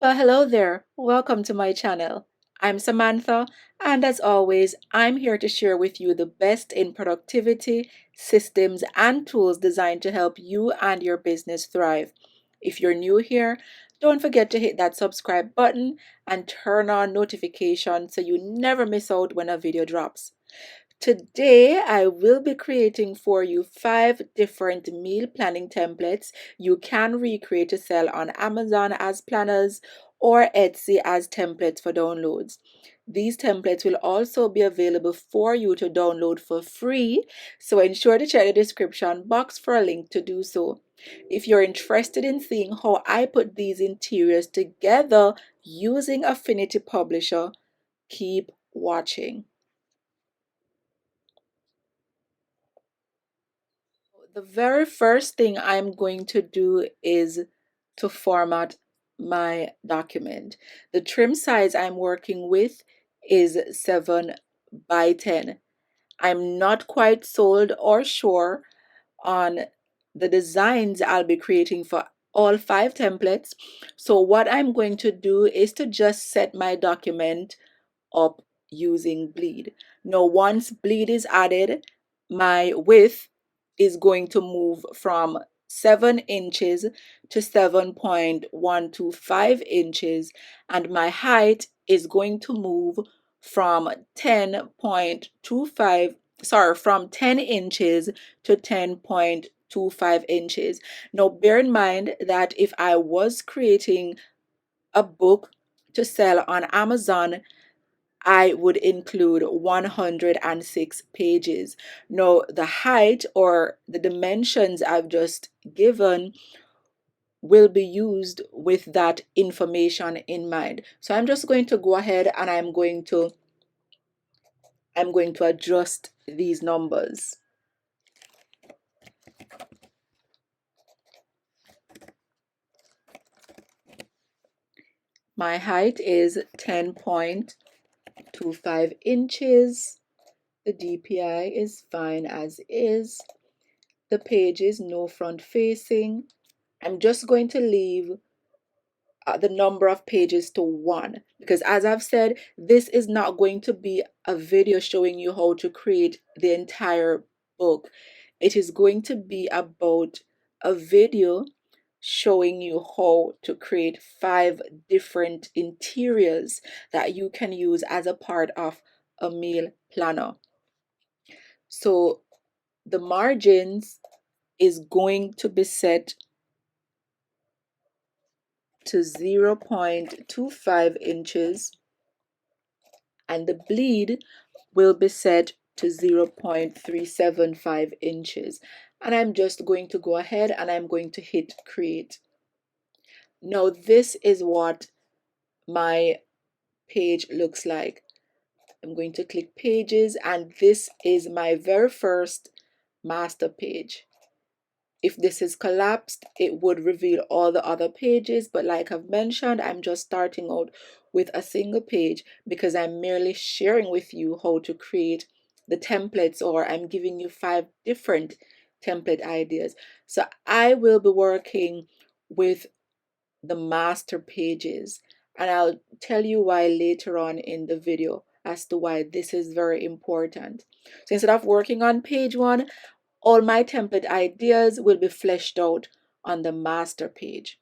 Well, hello there. Welcome to my channel. I'm Samantha, and as always, I'm here to share with you the best in productivity, systems, and tools designed to help you and your business thrive. If you're new here, don't forget to hit that subscribe button and turn on notifications so you never miss out when a video drops. Today, I will be creating for you 5 different meal planning templates you can recreate to sell on Amazon as planners or Etsy as templates for downloads. These templates will also be available for you to download for free, so ensure to check the description box for a link to do so. If you're interested in seeing how I put these interiors together using Affinity Publisher, keep watching. The very first thing I'm going to do is to format my document. The trim size I'm working with is 7 by 10. I'm not quite sold or sure on the designs I'll be creating for all 5 templates. So what I'm going to do is to just set my document up using bleed. Now, once bleed is added, my width is going to move from 7 inches to 7.125 inches, and my height is going to move from 10.25, sorry, from 10 inches to 10.25 inches. Now, bear in mind that if I was creating a book to sell on Amazon, I would include 106 pages. Now, the height or the dimensions I've just given will be used with that information in mind. So I'm just going to go ahead and I'm going to adjust these numbers. My height is 10.25 inches. The DPI is fine as is. The pages no front facing. I'm just going to leave the number of pages to 1 because, as I've said, this is not going to be a video showing you how to create the entire book. It is going to be about a video showing you how to create 5 different interiors that you can use as a part of a meal planner. So the margins is going to be set to 0.25 inches, and the bleed will be set to 0.375 inches. And I'm just going to go ahead and I'm going to hit create. Now this is what my page looks like. I'm going to click pages, and this is my very first master page. If this is collapsed, it would reveal all the other pages, but like I've mentioned, I'm just starting out with a single page because I'm merely sharing with you how to create the templates, or I'm giving you 5 different template ideas. So I will be working with the master pages, and I'll tell you why later on in the video as to why this is very important. So instead of working on page 1, all my template ideas will be fleshed out on the master page.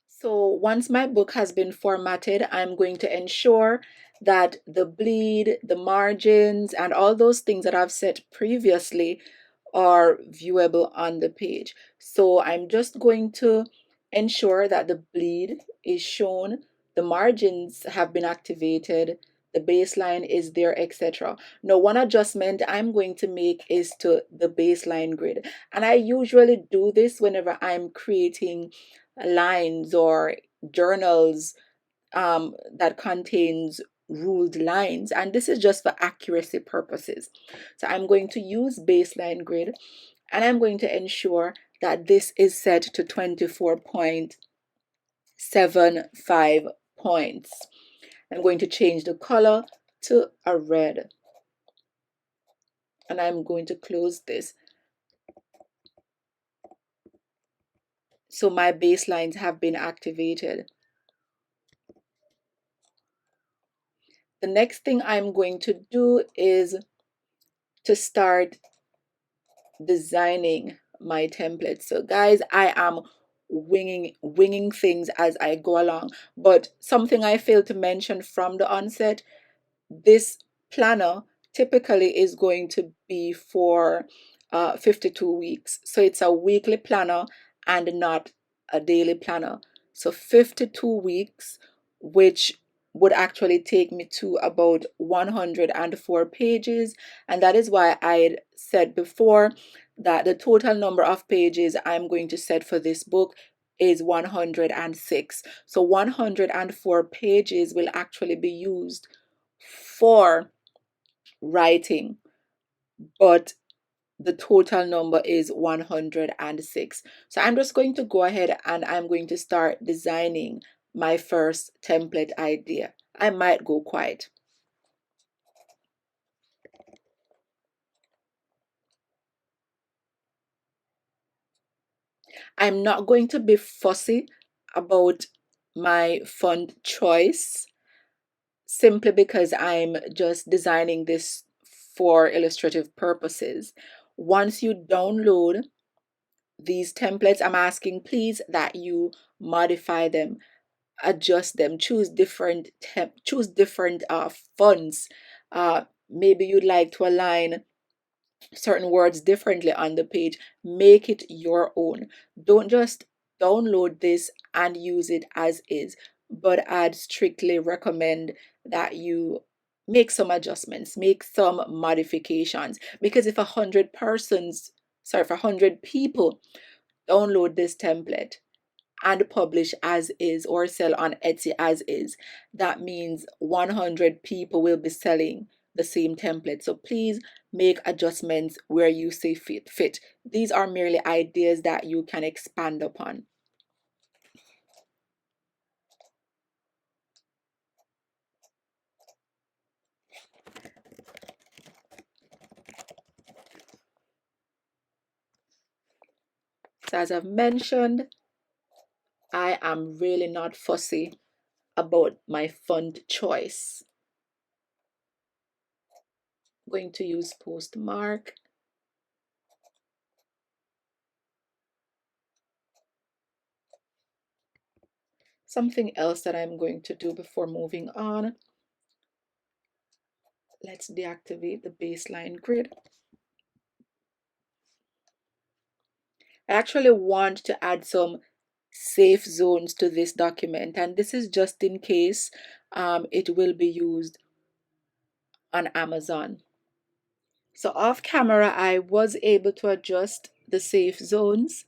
So once my book has been formatted, I'm going to ensure that the bleed, the margins, and all those things that I've set previously are viewable on the page. So I'm just going to ensure that the bleed is shown, the margins have been activated, the baseline is there, etc. Now, one adjustment I'm going to make is to the baseline grid. And I usually do this whenever I'm creating lines or journals that contains ruled lines, and this is just for accuracy purposes. So I'm going to use baseline grid, and I'm going to ensure that this is set to 24.75 points. I'm going to change the color to a red, and I'm going to close this. So my baselines have been activated. The next thing I'm going to do is to start designing my template. So guys, I am winging things as I go along. But something I failed to mention from the onset, this planner typically is going to be for 52 weeks. So it's a weekly planner and not a daily planner. So 52 weeks, which would actually take me to about 104 pages. And that is why I said before that the total number of pages I'm going to set for this book is 106. So 104 pages will actually be used for writing, but the total number is 106. So I'm just going to go ahead and I'm going to start designing my first template idea. I might go quiet. I'm not going to be fussy about my font choice simply because I'm just designing this for illustrative purposes. Once you download these templates, I'm asking please that you modify them, adjust them, choose different fonts. Maybe you'd like to align certain words differently on the page. Make it your own. Don't just download this and use it as is, but I'd strictly recommend that you make some adjustments, make some modifications, because if 100 people download this template and publish as is or sell on Etsy as is, that means 100 people will be selling the same template. So please make adjustments where you see fit. These are merely ideas that you can expand upon. So as I've mentioned, I am really not fussy about my font choice. I'm going to use Postmark. Something else that I'm going to do before moving on, let's deactivate the baseline grid. I actually want to add some safe zones to this document, and this is just in case it will be used on Amazon. So off camera, I was able to adjust the safe zones,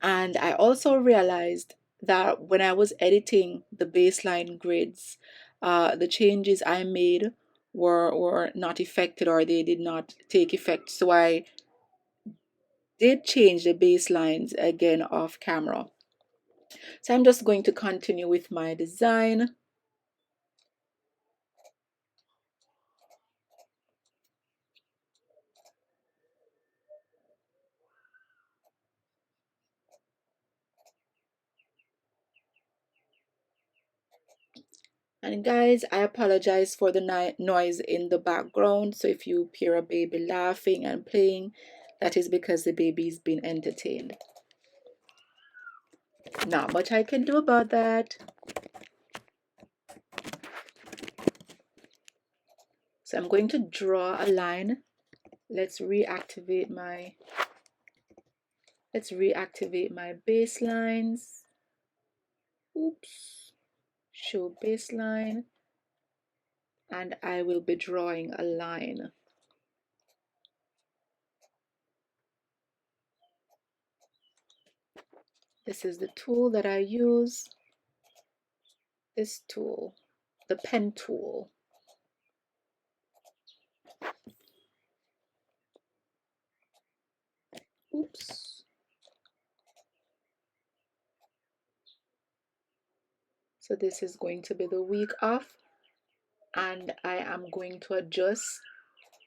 and I also realized that when I was editing the baseline grids, the changes I made were not affected, or they did not take effect. So I did change the baselines again off camera. So I'm just going to continue with my design. And guys, I apologize for the noise in the background. So if you hear a baby laughing and playing, that is because the baby's been entertained. Not much I can do about that. So I'm going to draw a line. Let's reactivate my baselines. Oops. Show baseline. And I will be drawing a line. This is the tool that I use. This tool, the pen tool. Oops. So this is going to be the week off, and I am going to adjust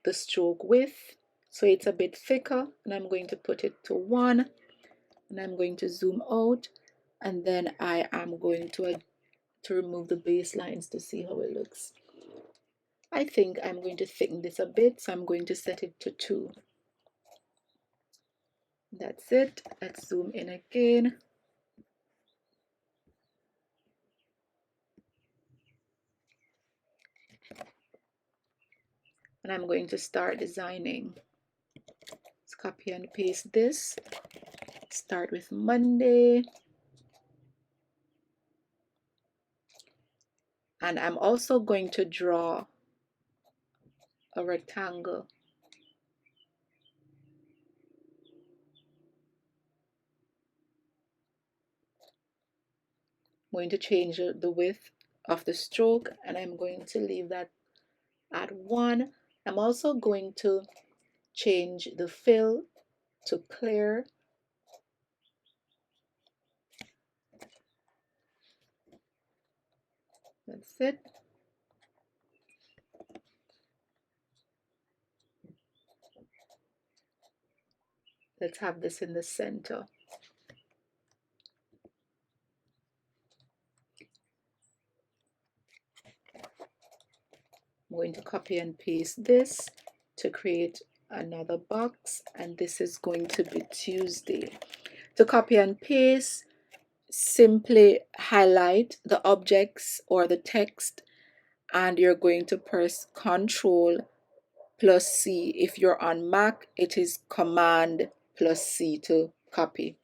the stroke width so it's a bit thicker, and I'm going to put it to 1. And I'm going to zoom out, and then I am going to remove the baselines to see how it looks. I think I'm going to thicken this a bit, so I'm going to set it to 2. That's it. Let's zoom in again. And I'm going to start designing. Let's copy and paste this. Start with Monday. And I'm also going to draw a rectangle. I'm going to change the width of the stroke, and I'm going to leave that at 1. I'm also going to change the fill to clear. That's it. Let's have this in the center. I'm going to copy and paste this to create another box, and this is going to be Tuesday. To copy and paste, simply highlight the objects or the text, and you're going to press Ctrl plus C. If you're on Mac, it is Command plus C to copy,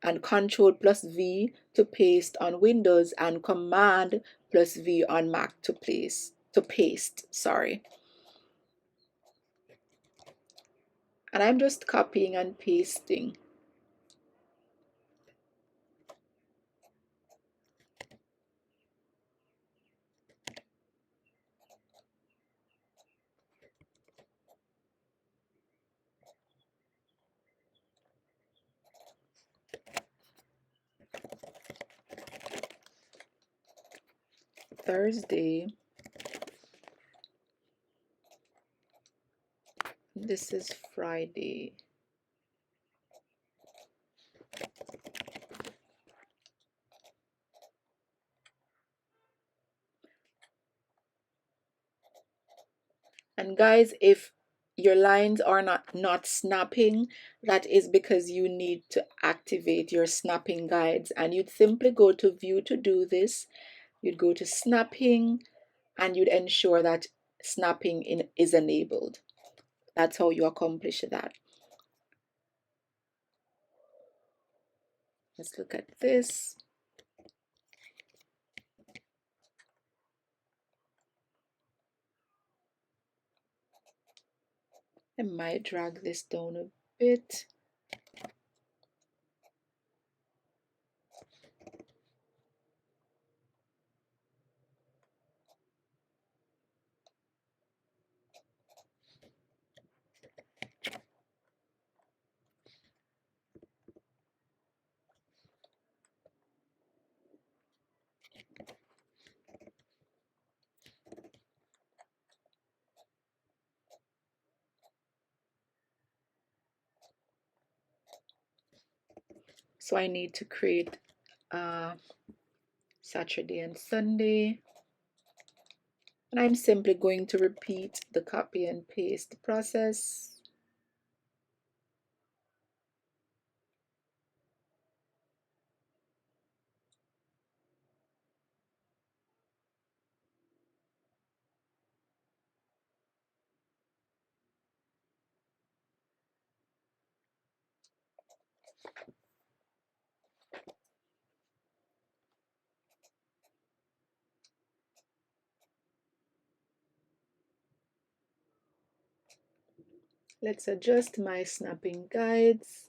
and Ctrl plus V to paste on Windows, and Command plus V on Mac to paste, sorry. And I'm just copying and pasting. Thursday. This is Friday. And guys, if your lines are not snapping, that is because you need to activate your snapping guides, and you'd simply go to view to do this. You'd go to snapping, and you'd ensure that snapping is enabled. That's how you accomplish that. Let's look at this. I might drag this down a bit. So I need to create Saturday and Sunday. And I'm simply going to repeat the copy and paste process. Let's adjust my snapping guides.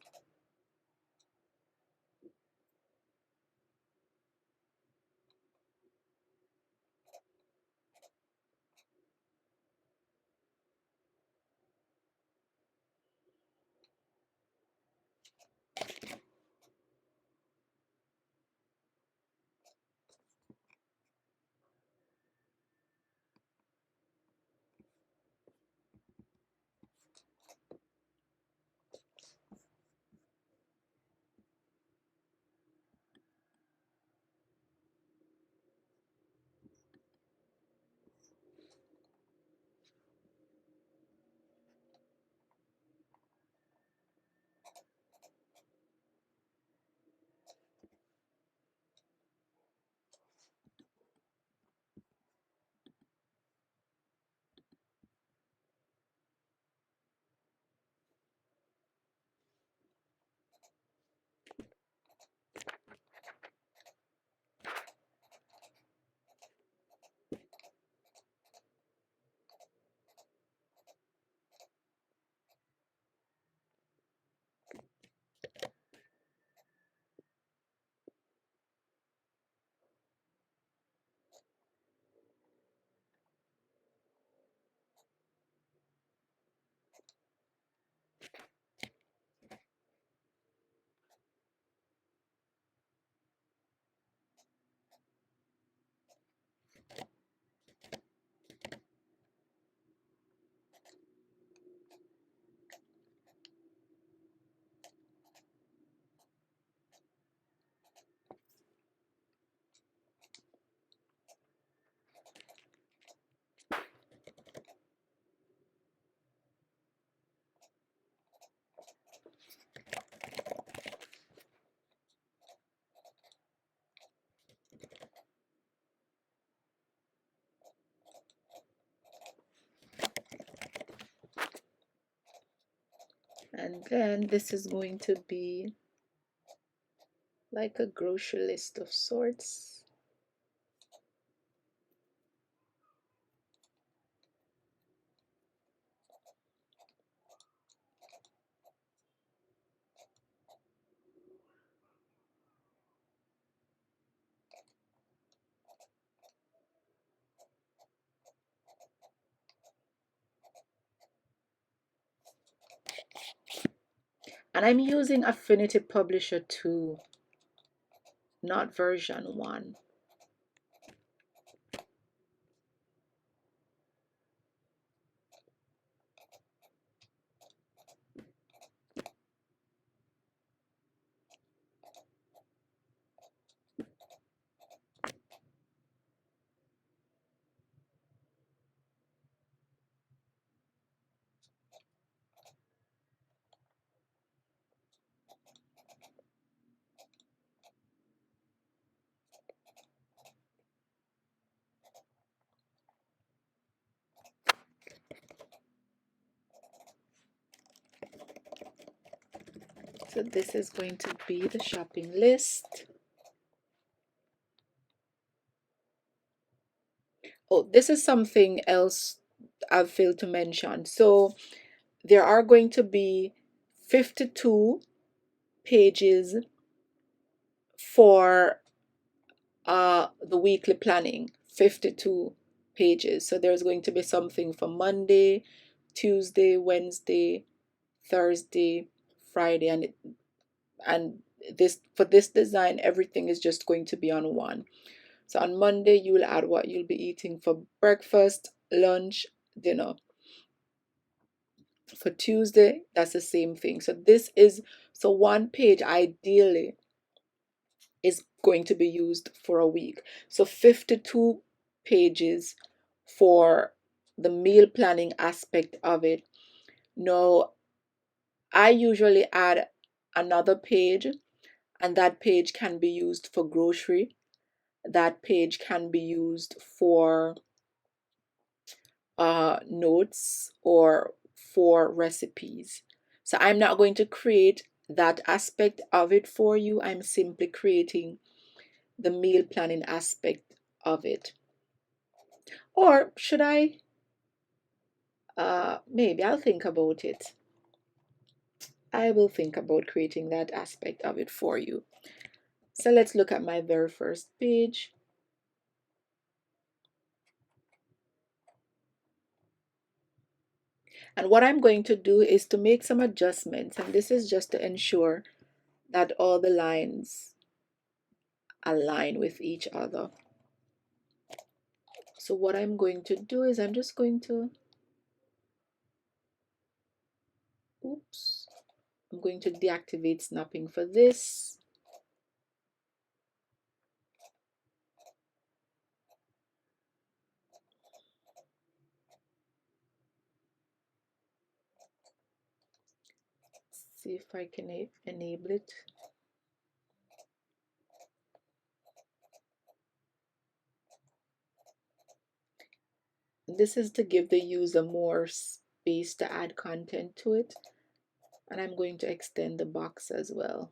And then this is going to be like a grocery list of sorts. And I'm using Affinity Publisher 2, not version 1. So this is going to be the shopping list. Oh, this is something else I've failed to mention. So there are going to be 52 pages for the weekly planning. 52 pages. So there's going to be something for Monday, Tuesday, Wednesday, Thursday, Friday, and this, for this design, everything is just going to be on one. So on Monday you will add what you'll be eating for breakfast, lunch, dinner. For Tuesday, that's the same thing. So this is, so one page ideally is going to be used for a week. So 52 pages for the meal planning aspect of it. Now, I usually add another page, and that page can be used for grocery. That page can be used for notes or for recipes. So I'm not going to create that aspect of it for you. I'm simply creating the meal planning aspect of it. Or should I? Maybe I'll think about it. I will think about creating that aspect of it for you. So let's look at my very first page. And what I'm going to do is to make some adjustments. And this is just to ensure that all the lines align with each other. So what I'm going to do is I'm just going to, oops, I'm going to deactivate snapping for this. See if I can enable it. This is to give the user more space to add content to it. And I'm going to extend the box as well.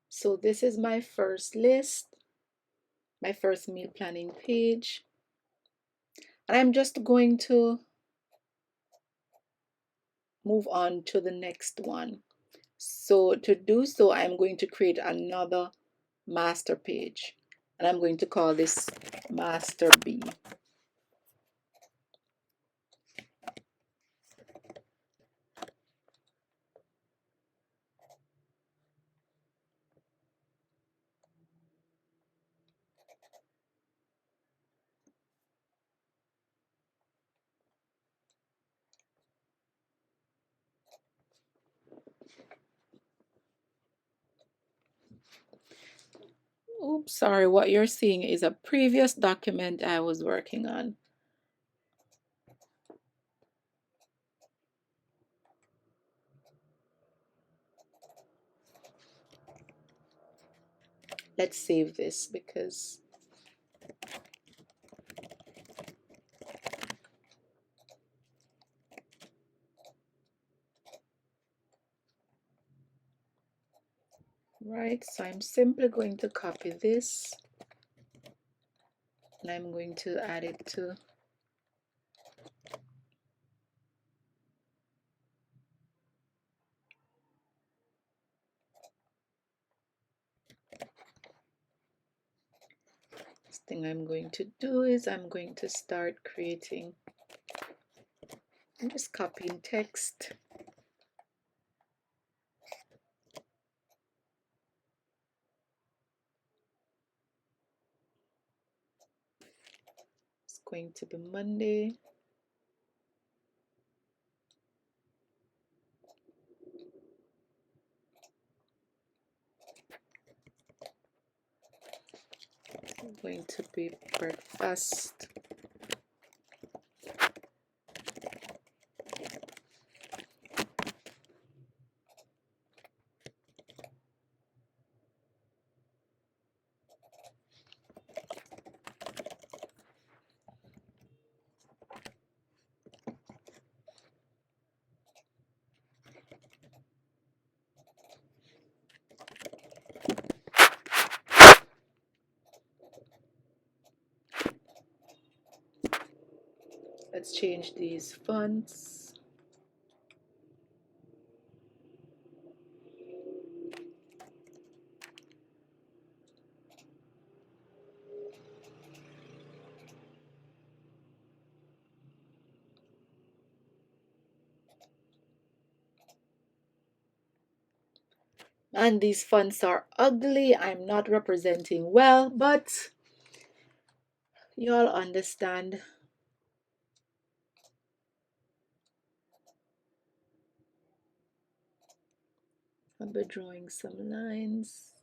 So this is my first list, my first meal planning page. And I'm just going to move on to the next one. So to do so, I'm going to create another master page. And I'm going to call this Master B. Oops, sorry, what you're seeing is a previous document I was working on. Let's save this because right, so I'm simply going to copy this and I'm going to add it to this thing. I'm going to do is I'm going to start creating. I'm just copying text. It's going to be Monday. It's going to be breakfast. Let's change these fonts. And these fonts are ugly. I'm not representing well, but y'all understand. I'll be drawing some lines.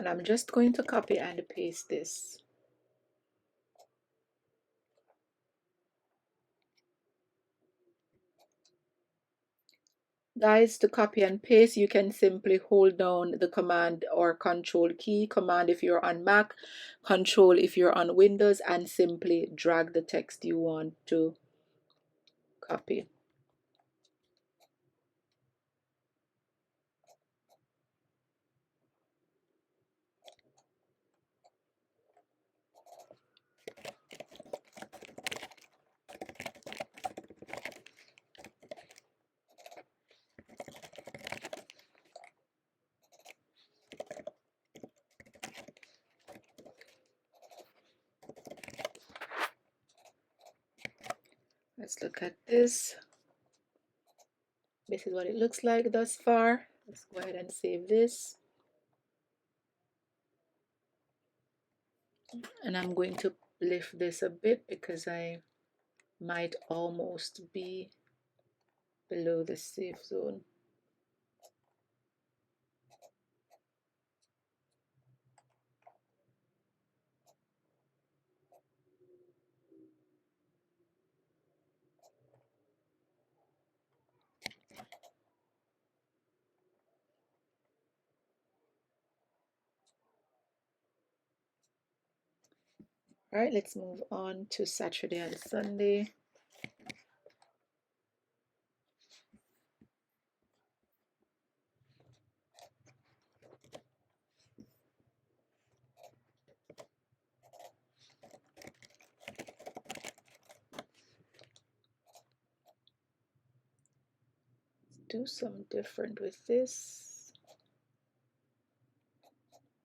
And I'm just going to copy and paste this. Guys, to copy and paste, you can simply hold down the command or control key. Command if you're on Mac, control if you're on Windows, and simply drag the text you want to copy. Let's look at this. This is what it looks like thus far. Let's go ahead and save this. And I'm going to lift this a bit because I might almost be below the safe zone. All right, let's move on to Saturday and Sunday. Do some different with this.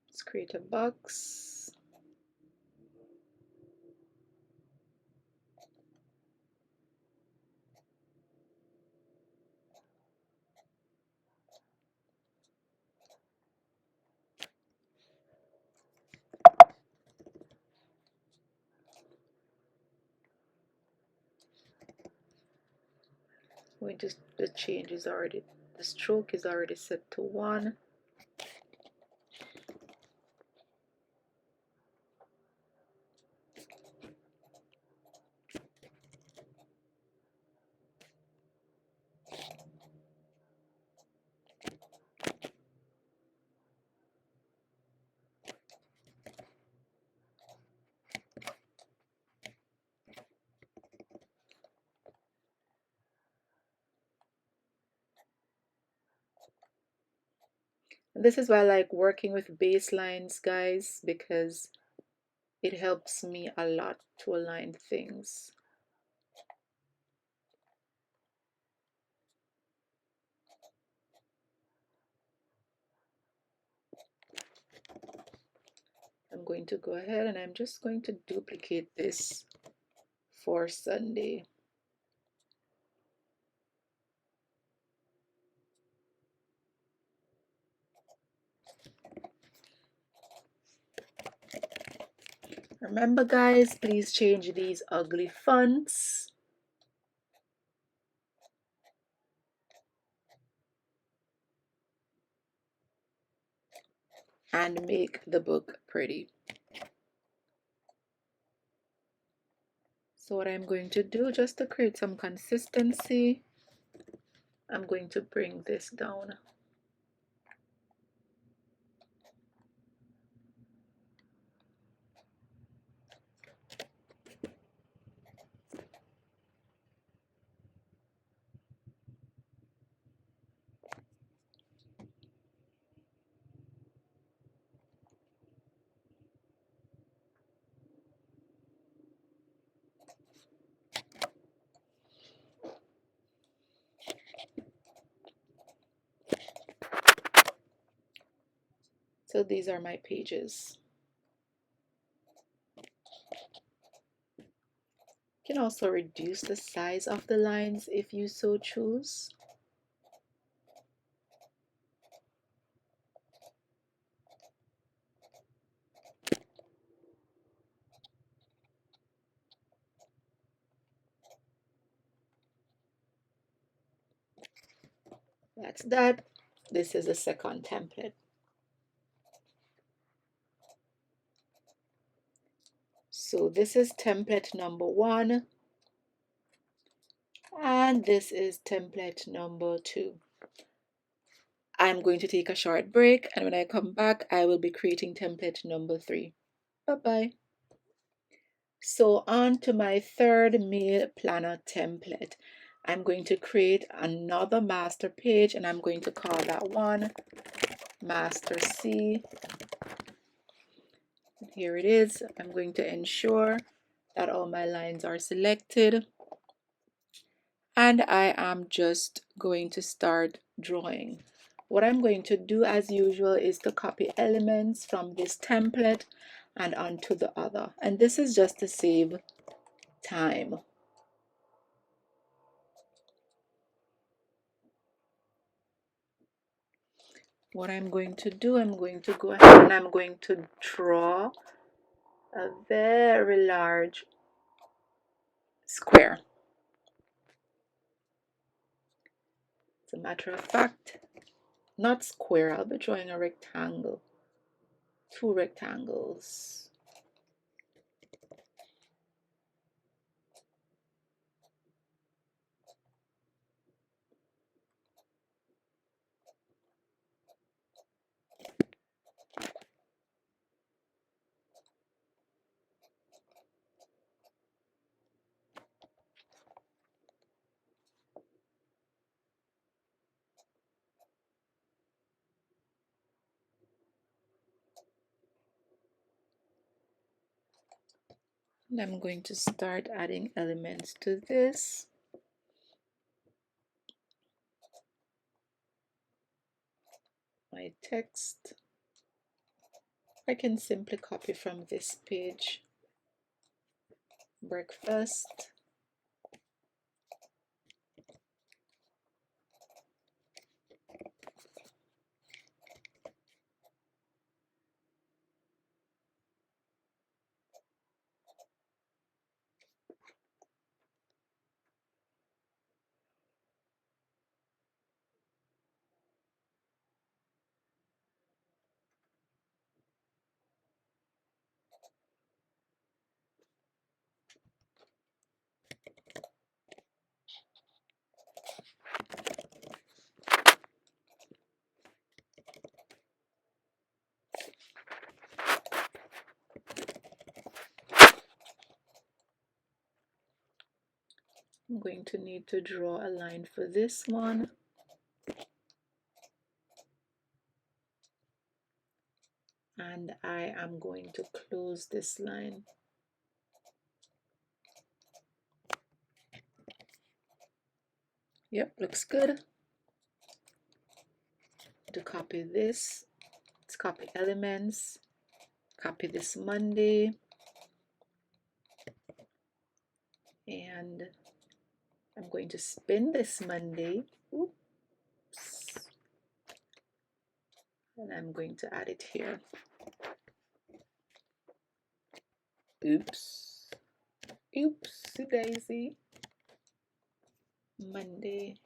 Let's create a box. We just, the change is already, the stroke is already set to 1. This is why I like working with baselines, guys, because it helps me a lot to align things. I'm going to go ahead and I'm just going to duplicate this for Sunday. Remember, guys, please change these ugly fonts. And make the book pretty. So what I'm going to do, just to create some consistency, I'm going to bring this down. So these are my pages. You can also reduce the size of the lines if you so choose. That's that. This is the second template. So this is template number 1 and this is template number 2. I'm going to take a short break, and when I come back I will be creating template number 3. Bye-bye. So on to my third mail planner template. I'm going to create another master page and I'm going to call that one Master C. Here it is. I'm going to ensure that all my lines are selected. And I am just going to start drawing. What I'm going to do as usual is to copy elements from this template and onto the other. And this is just to save time. What I'm going to do, I'm going to go ahead and I'm going to draw a very large square. As a matter of fact, not square, I'll be drawing a rectangle. 2 rectangles. And I'm going to start adding elements to this. My text. I can simply copy from this page. Breakfast. I'm going to need to draw a line for this one. And I am going to close this line. Yep, looks good. To copy this, let's copy elements, copy this Monday, and I'm going to spin this Monday. Oops. And I'm going to add it here. Oops. Oopsie daisy. Monday.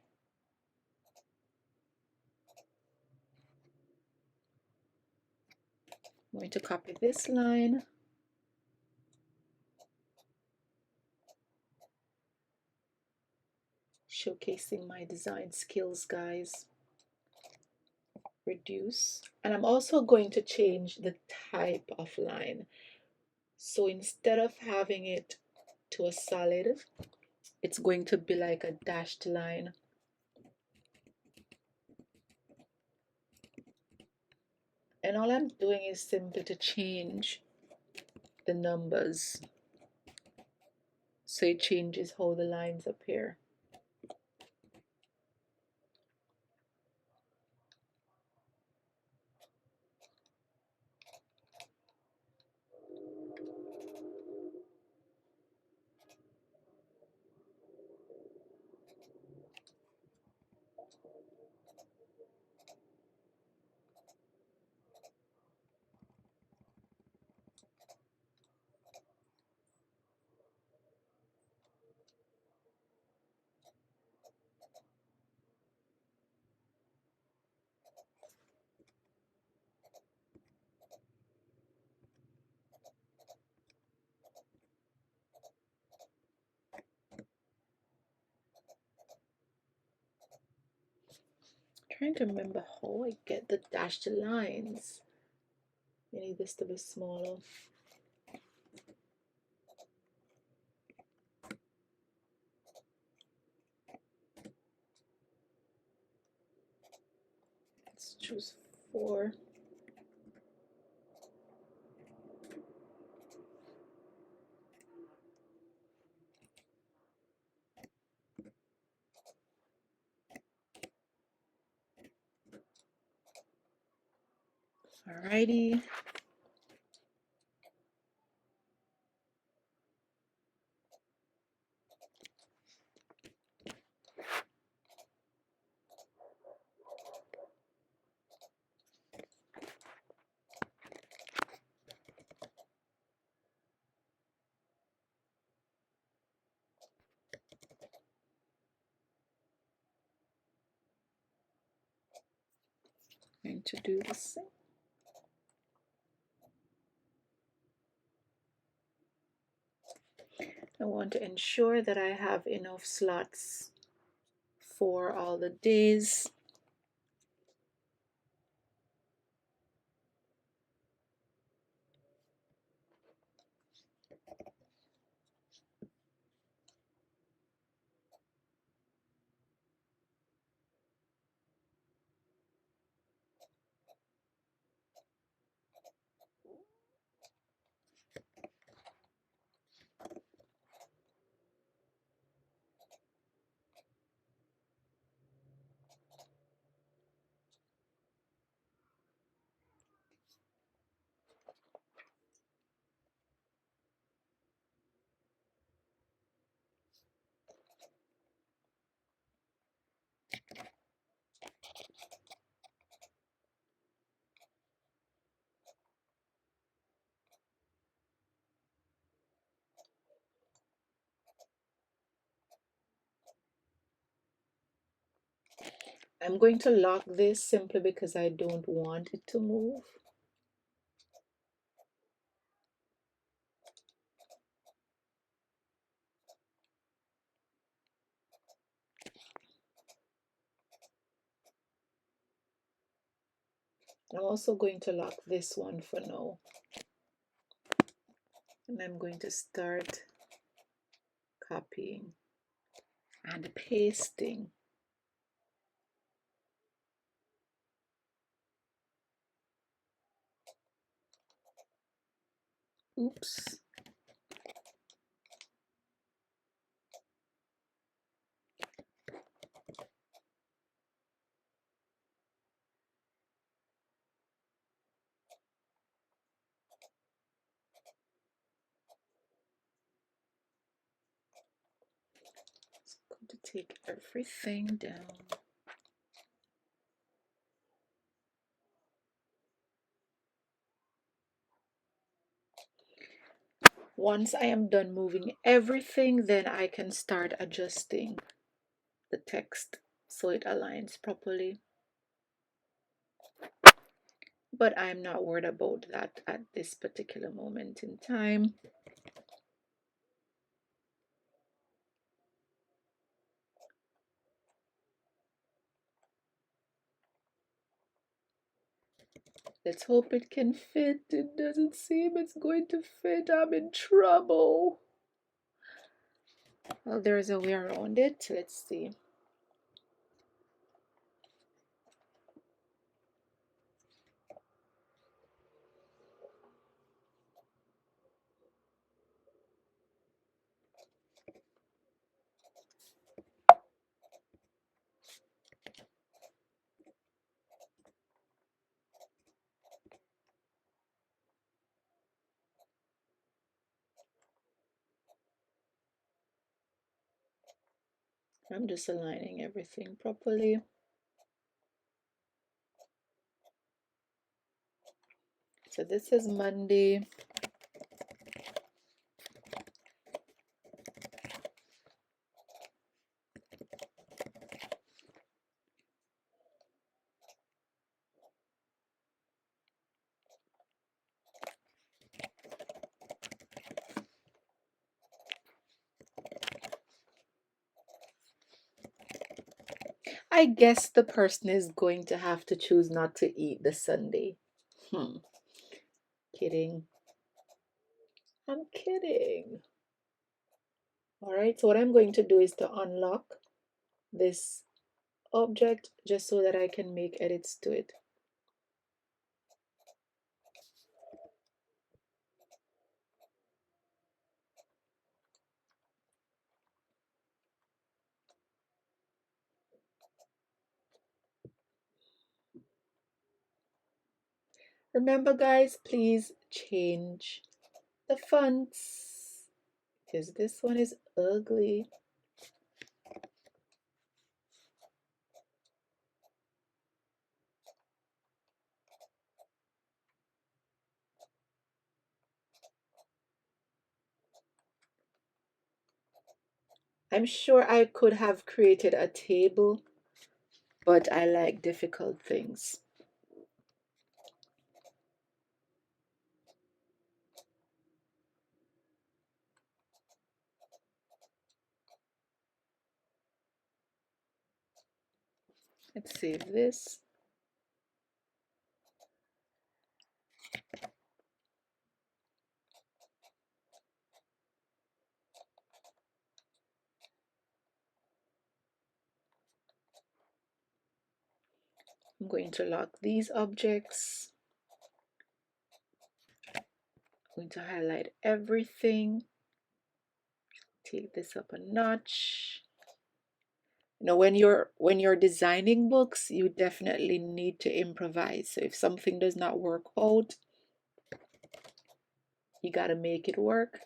I'm going to copy this line. Showcasing my design skills, guys. Reduce. And I'm also going to change the type of line. So instead of having it to a solid, it's going to be like a dashed line. And all I'm doing is simply to change the numbers so it changes how the lines appear. trying to remember how I get the dashed lines. I need this to be smaller. Let's choose 4. Alrighty. Going to do the same. I want to ensure that I have enough slots for all the days. I'm going to lock this simply because I don't want it to move. I'm also going to lock this one for now. And I'm going to start copying and pasting. Oops. It's going to take everything down. Once I am done moving everything, then I can start adjusting the text so it aligns properly. But I'm not worried about that at this particular moment in time. Let's hope it can fit. It doesn't seem it's going to fit. I'm in trouble. Well, there's a way around it. Let's see. I'm just aligning everything properly. So this is Monday. I guess the person is going to have to choose not to eat the sundae. Kidding. I'm kidding. All right, so what I'm going to do is to unlock this object just so that I can make edits to it. Remember, guys, please change the fonts because this one is ugly. I'm sure I could have created a table, but I like difficult things. Let's save this. I'm going to lock these objects. I'm going to highlight everything. Take this up a notch. You know, when you're designing books, you definitely need to improvise. So if something does not work out, you got to make it work.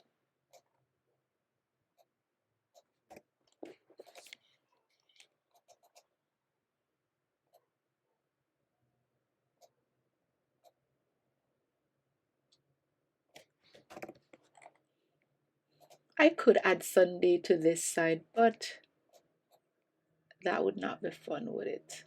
I could add Sunday to this side, but that would not be fun, would it?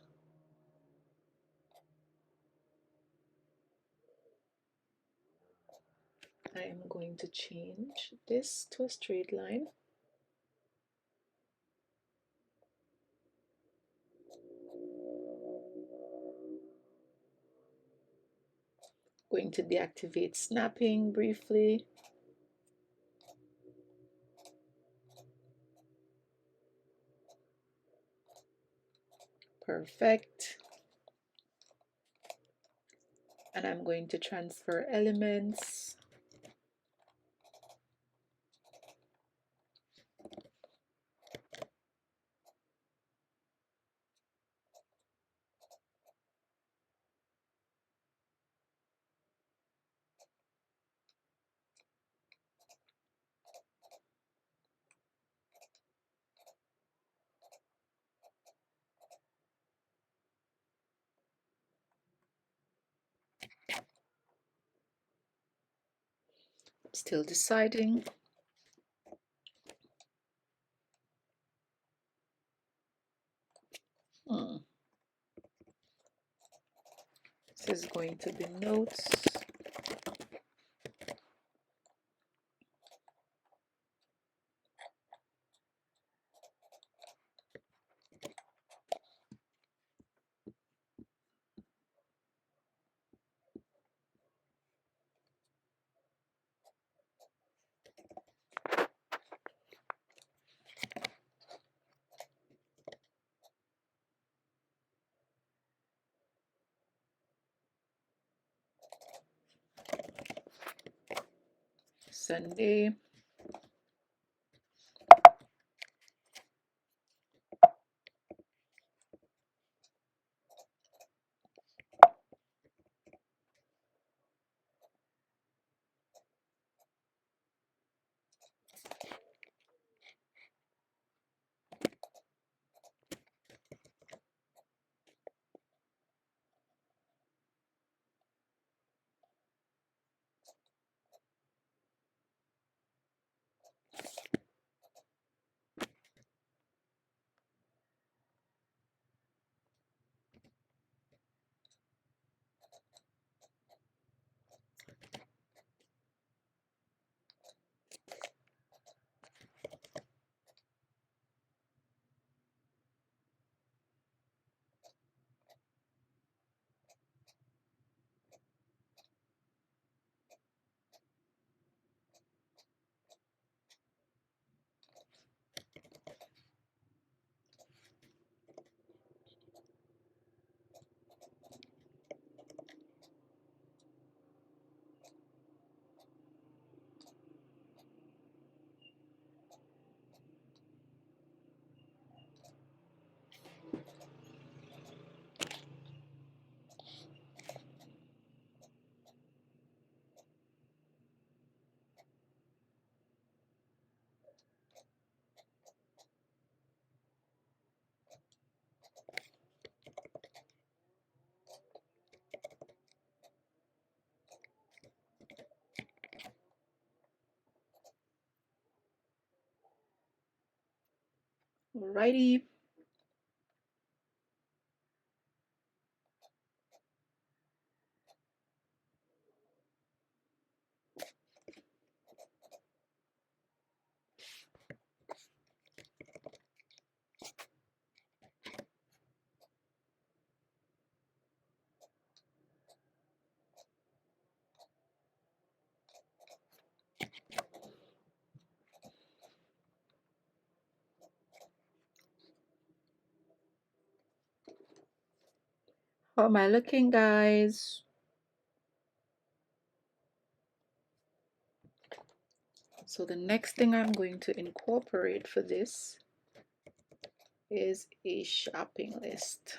I am going to change this to a straight line. Going to deactivate snapping briefly. Perfect. And I'm going to transfer elements. Still deciding. This is going to be notes. Sunday. Alrighty. How am I looking, guys? So the next thing I'm going to incorporate for this is a shopping list.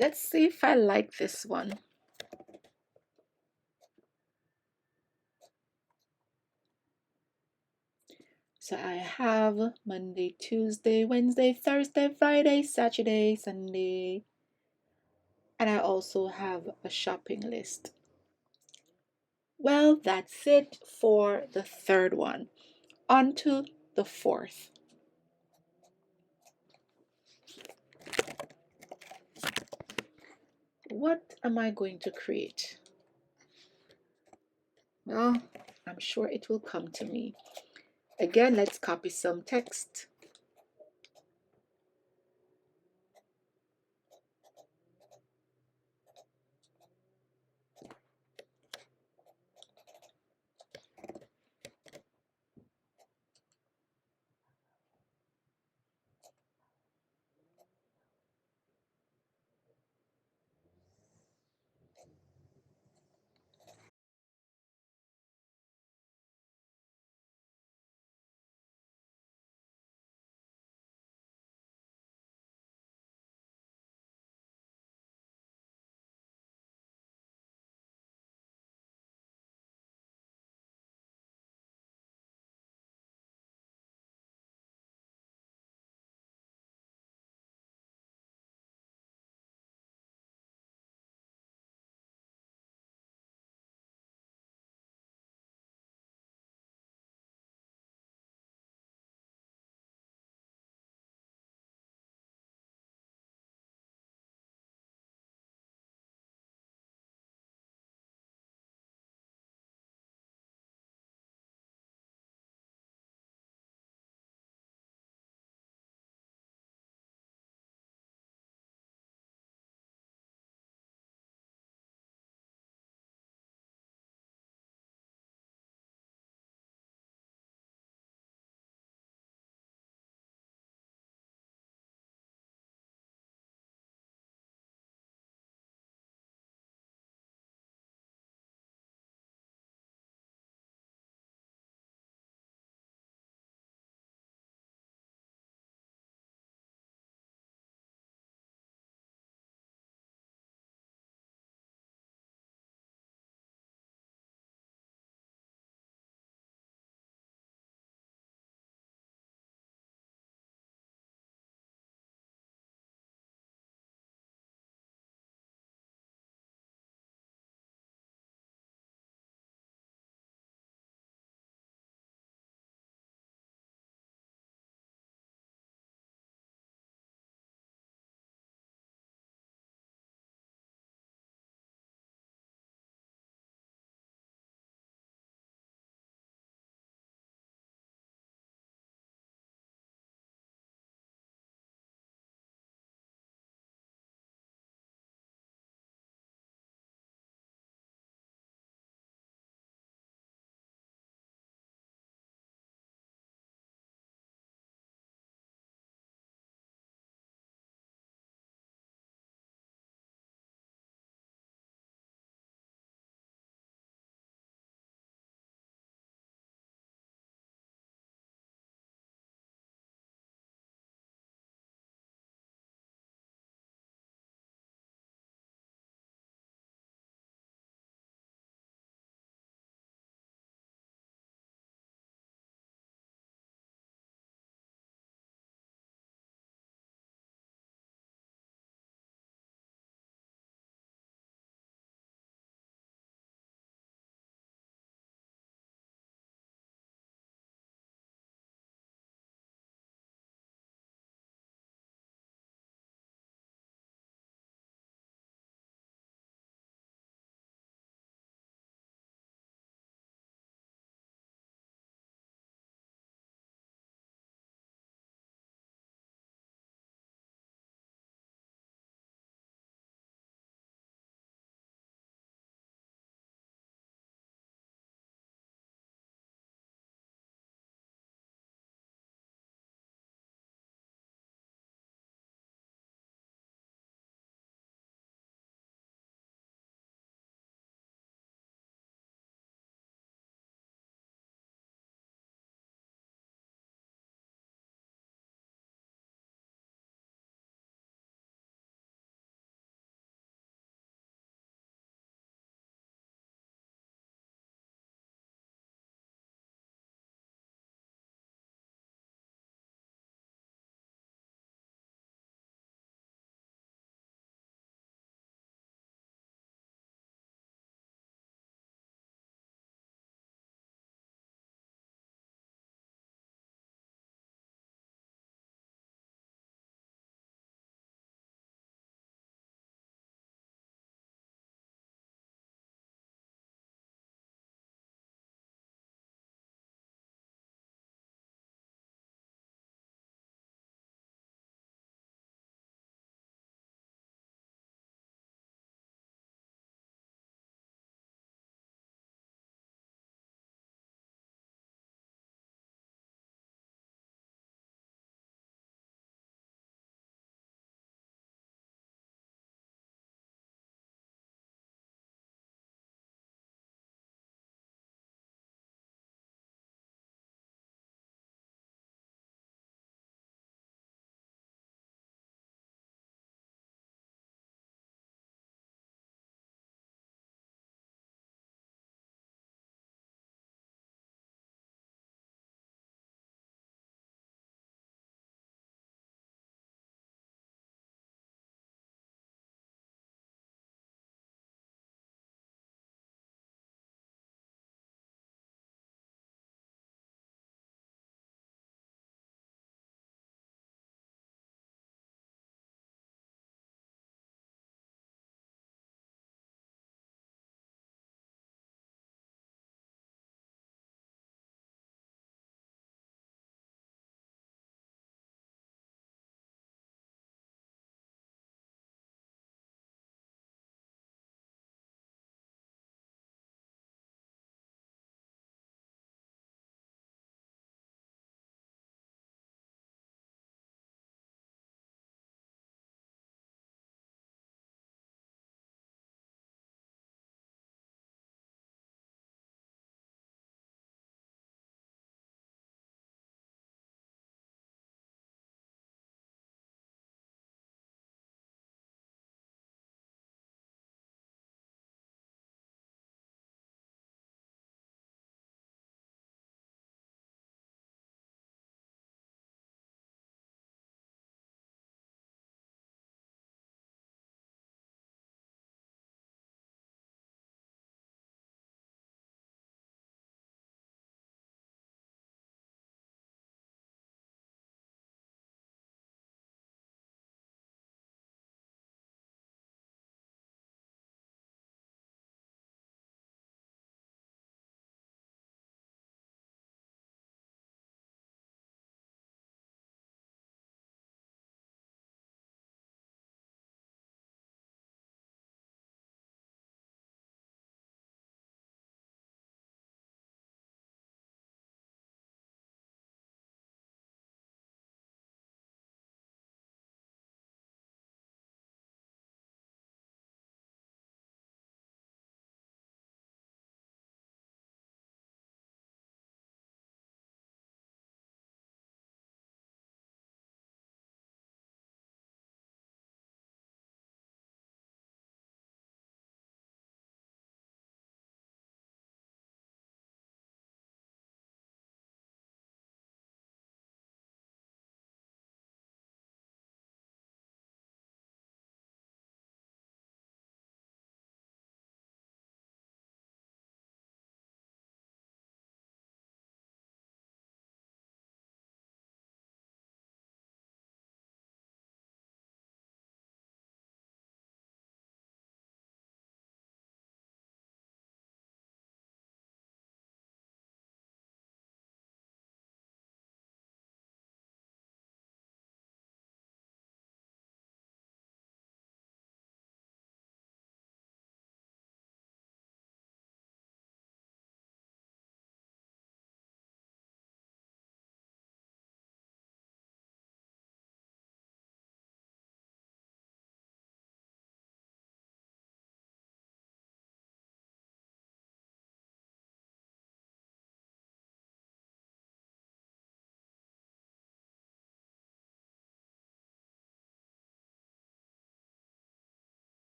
Let's see if I like this one. So I have Monday, Tuesday, Wednesday, Thursday, Friday, Saturday, Sunday, and I also have a shopping list. Well, that's it for the third one. On to the fourth. What am I going to create? Well, I'm sure it will come to me. Again, let's copy some text.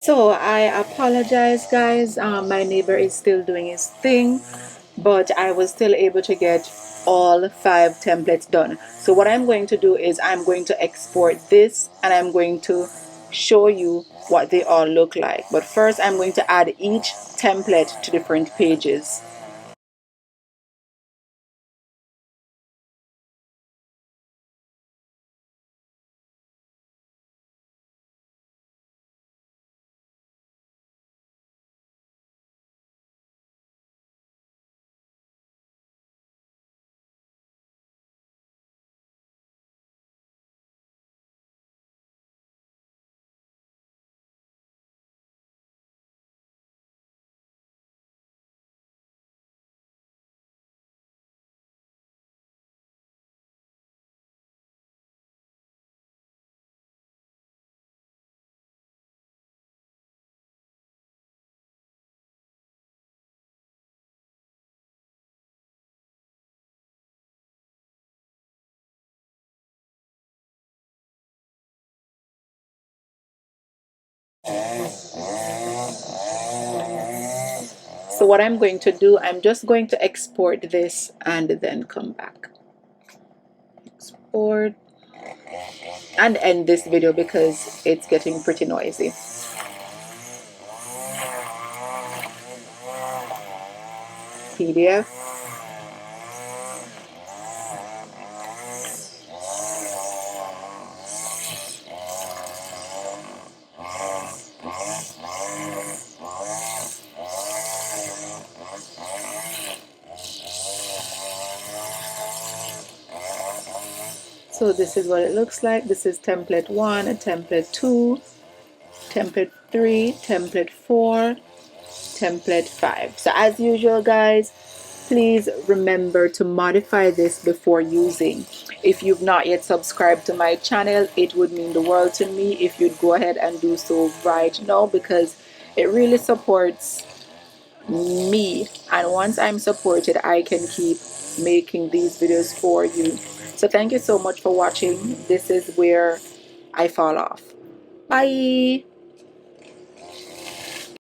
So I apologize, guys. My neighbor is still doing his thing, but I was still able to get all 5 templates done. So what I'm going to do is I'm going to export this and I'm going to show you what they all look like. But first I'm going to add each template to different pages. So what I'm going to do, I'm just going to export this and then come back. Export and end this video because it's getting pretty noisy. PDF. So this is what it looks like. This is template 1, template 2, template 3, template 4, template 5. So as usual, guys, please remember to modify this before using. If you've not yet subscribed to my channel, it would mean the world to me if you'd go ahead and do so right now, because it really supports me, and once I'm supported, I can keep making these videos for you. So thank you so much for watching. This is where I fall off. Bye.